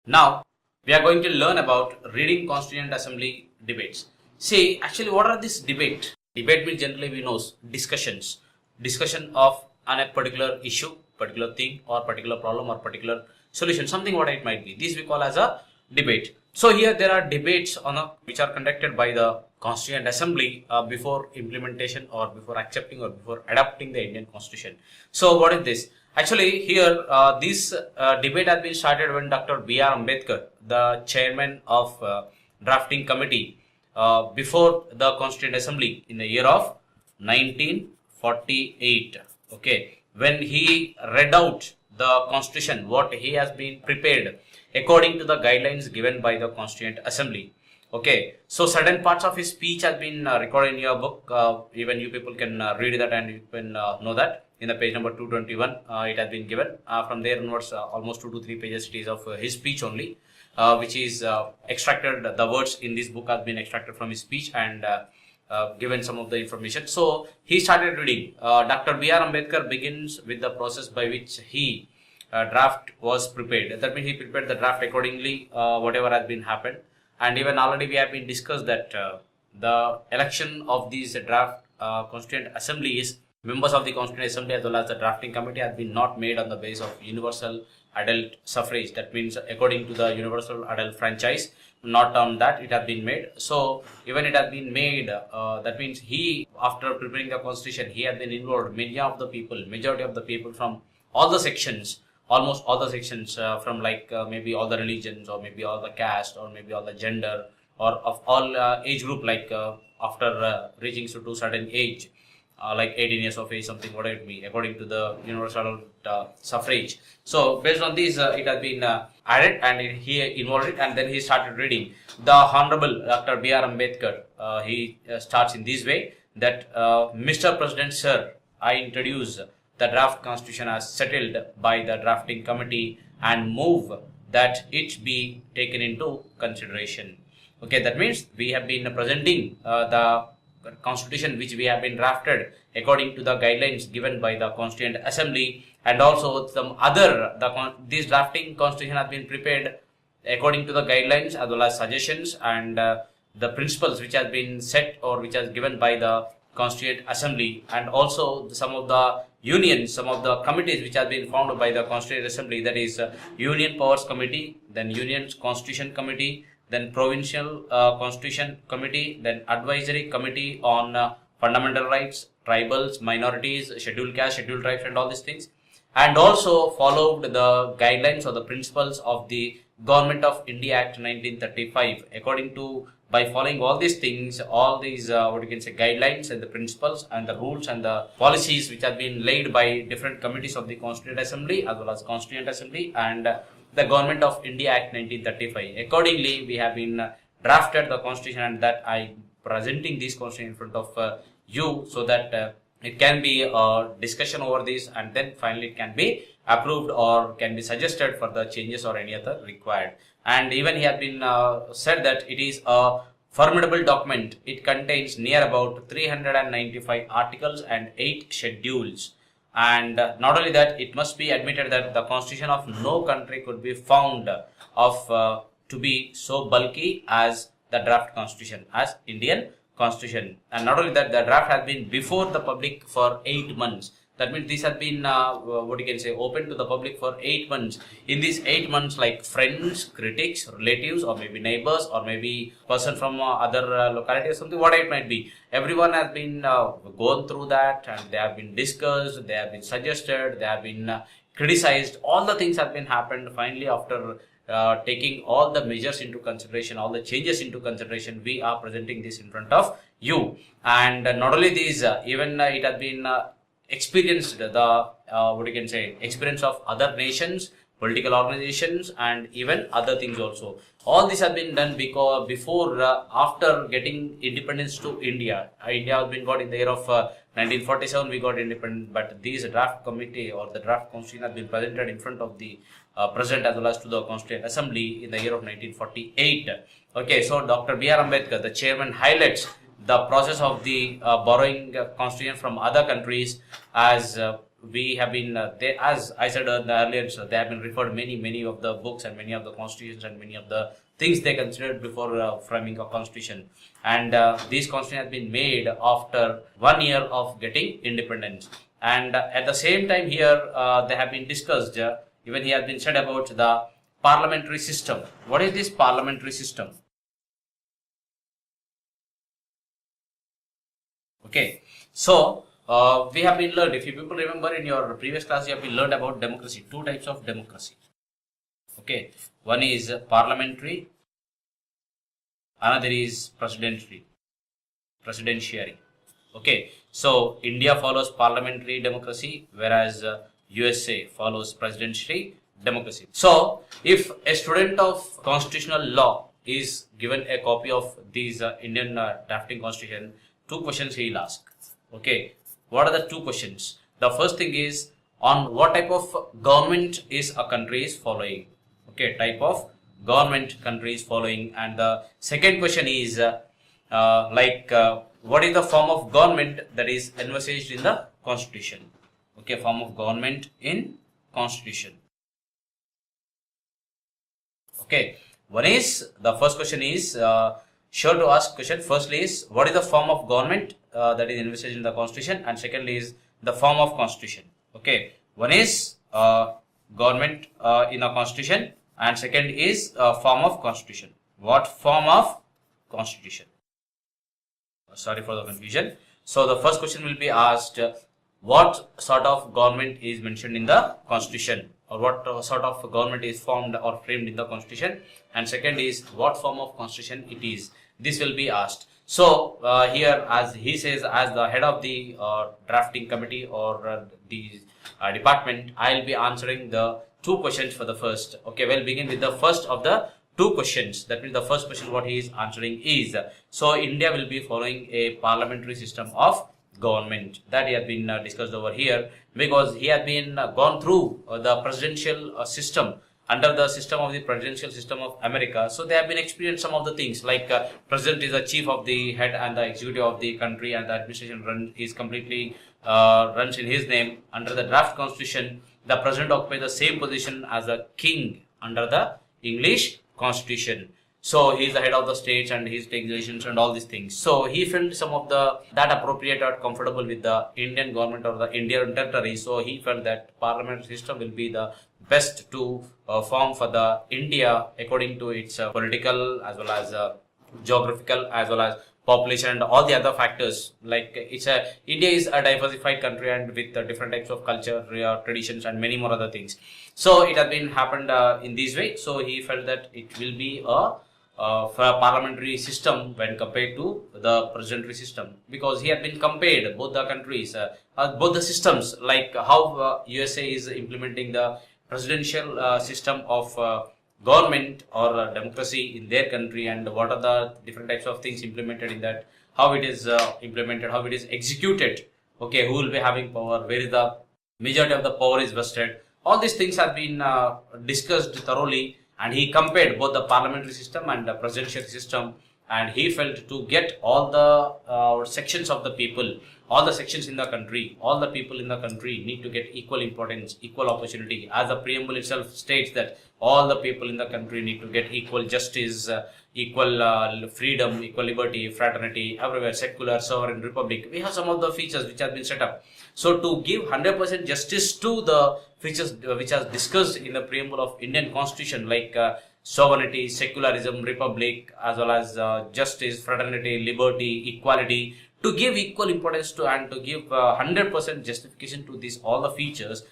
Now, we are going to learn about reading Constituent Assembly debates. See, actually, what are these debate? Debate means generally we know discussions. Discussion of on a particular issue, particular thing, or particular problem, or particular solution, something what it might be. This we call as a debate. So here there are debates which are conducted by the Constituent Assembly before implementation or before accepting or before adopting the Indian Constitution. So what is this? Actually, here this debate has been started when Dr. B.R. Ambedkar, the chairman of drafting committee, before the Constituent Assembly in the year of 1948. Okay, when he read out the Constitution, what he has been prepared according to the guidelines given by the Constituent Assembly. Okay, so certain parts of his speech has been recorded in your book. Even you people can read that and you can know that in the page number 221 it has been given. From there onwards, almost 2 to 3 pages it is of his speech only, which is extracted. The words in this book have been extracted from his speech and given some of the information. So he started reading. Dr. B.R. Ambedkar begins with the process by which he draft was prepared. That means he prepared the draft accordingly, whatever has been happened. And even already we have been discussed that the election of these draft Constituent Assemblies, members of the Constituent Assembly as well as the drafting committee has been not made on the basis of universal adult suffrage. That means according to the universal adult franchise, not on that it has been made. So even it has been made, that means he, after preparing the constitution, he has been involved majority of the people from all the sections, almost all the sections, from maybe all the religions or maybe all the caste or maybe all the gender or of all age group, after reaching to certain age, like 18 years of age, something whatever it be, according to the universal suffrage. So based on this, it has been added and he involved it, and then he started reading. The Honorable Dr. B.R. Ambedkar, he starts in this way that Mr. President Sir, I introduce the draft constitution as settled by the drafting committee and move that it be taken into consideration. Okay, that means we have been presenting the constitution which we have been drafted according to the guidelines given by the Constituent Assembly, and also some other this drafting constitution has been prepared according to the guidelines as well as suggestions and the principles which has been set or which has given by the Constituent Assembly, and also some of the unions, some of the committees which have been formed by the Constituent Assembly, that is Union Powers Committee, then Union Constitution Committee, then Provincial Constitution Committee, then Advisory Committee on Fundamental Rights, Tribals, Minorities, Scheduled Caste, Scheduled Tribes and all these things, and also followed the guidelines or the principles of the Government of India Act 1935. According to, by following all these things, all these guidelines and the principles and the rules and the policies which have been laid by different committees of the Constituent Assembly as well as Constituent Assembly and the Government of India Act 1935. Accordingly, we have been drafted the constitution, and that I presenting this constitution in front of you so that it can be a discussion over this, and then finally it can be approved or can be suggested for the changes or any other required. And even he has been said that it is a formidable document. It contains near about 395 articles and 8 schedules. And not only that, it must be admitted that the constitution of no country could be found of to be so bulky as the draft constitution, as Indian Constitution. And not only that, the draft has been before the public for 8 months. That means this has been open to the public for 8 months. In these 8 months, like friends, critics, relatives, or maybe neighbors, or maybe person from other locality or something, what it might be, everyone has been gone through that, and they have been discussed, they have been suggested, they have been criticized. All the things have been happened. Finally, after taking all the measures into consideration, all the changes into consideration, we are presenting this in front of you. And not only these, even it has been experienced the experience of other nations, political organizations, and even other things also. All this has been done because after getting independence to India, India has been got in the year of 1947 we got independent, but this draft committee or the draft constitution has been presented in front of the President as well as to the Constituent Assembly in the year of 1948. Okay, so Dr. B.R. Ambedkar, the chairman, highlights the process of the borrowing constitution from other countries as we have been, as I said earlier, so they have been referred many of the books and many of the constitutions and many of the things they considered before framing a constitution. And this constitution has been made after 1 year of getting independence. And at the same time here, they have been discussed, even he has been said about the parliamentary system. What is this parliamentary system? Okay, so we have been learned, if you people remember in your previous class, you have been learned about democracy, two types of democracy. Okay, one is parliamentary, another is presidentiary. Okay, so India follows parliamentary democracy, whereas USA follows presidentiary democracy. So if a student of constitutional law is given a copy of these Indian drafting constitution, two questions he will ask. Okay, what are the two questions? The first thing is, on what type of government is a country is following. Okay, type of government country is following. And the second question is what is the form of government that is envisaged in the constitution. Okay, form of government in constitution. Okay, one is, the first question is sure to ask question. Firstly is, what is the form of government that is envisaged in the constitution, and secondly is the form of constitution. Okay, one is government in a constitution, and second is form of constitution. What form of constitution? Sorry for the confusion. So the first question will be asked, what sort of government is mentioned in the constitution, or what sort of government is formed or framed in the constitution, and second is what form of constitution it is. This will be asked. So here, as he says, as the head of the drafting committee or the department, I will be answering the two questions for the first. Okay, we'll begin with the first of the two questions. That means the first question what he is answering is, so India will be following a parliamentary system of government. That he has been discussed over here, because he has been gone through the presidential system, under the system of the presidential system of America. So they have been experienced some of the things, like president is the chief of the head and the executive of the country, and the administration is completely runs in his name. Under the draft constitution, the president occupies the same position as a king under the English constitution. So he is the head of the states and he is taking decisions and all these things. So he felt some of that appropriate or comfortable with the Indian government or the Indian territory. So he felt that parliamentary system will be the best to form for the India according to its political as well as geographical as well as population and all the other factors. Like India is a diversified country and with different types of culture, traditions and many more other things. So it has been happened in this way. So he felt that it will be for a parliamentary system when compared to the presidential system, because he had been compared both the countries, both the systems, like how USA is implementing the presidential system of government or democracy in their country, and what are the different types of things implemented in that, how it is implemented, how it is executed. Okay, who will be having power, where is the majority of the power is vested. All these things have been discussed thoroughly, and he compared both the parliamentary system and the presidential system, and he felt to get all the sections of the people, all the sections in the country, all the people in the country need to get equal importance, equal opportunity. As the preamble itself states that all the people in the country need to get equal justice, equal freedom, equal liberty, fraternity, everywhere, secular, sovereign, republic. We have some of the features which have been set up. So to give 100% justice to the features which are discussed in the preamble of Indian Constitution, like sovereignty, secularism, republic, as well as justice, fraternity, liberty, equality, to give equal importance to and to give 100% justification to these all the features,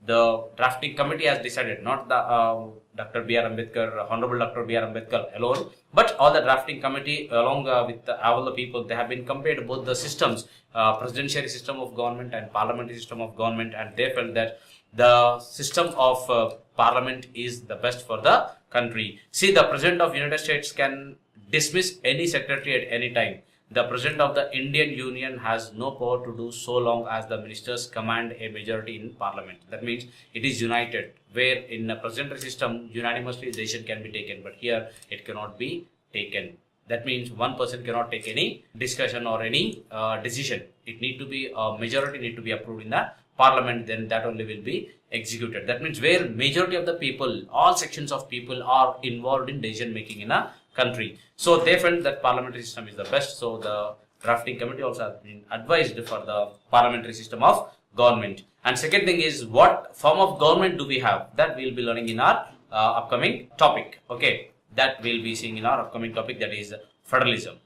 the drafting committee has decided, not the Dr. B.R. Ambedkar, Honorable Dr. B.R. Ambedkar alone, but all the drafting committee along with all the people, they have been compared both the systems, presidential system of government and parliamentary system of government, and they felt that the system of parliament is the best for the country. See, the President of United States can dismiss any secretary at any time. The President of the Indian Union has no power to do so long as the ministers command a majority in parliament. That means it is united, where in a presidential system unanimously decision can be taken, but here it cannot be taken. That means one person cannot take any discussion or any decision. It need to be a majority need to be approved in the parliament, then that only will be executed. That means where majority of the people, all sections of people are involved in decision making in a country. So they felt that parliamentary system is the best. So the drafting committee also has been advised for the parliamentary system of government. And second thing is, what form of government do we have? That we will be learning in our upcoming topic. Okay, that we'll be seeing in our upcoming topic, that is federalism.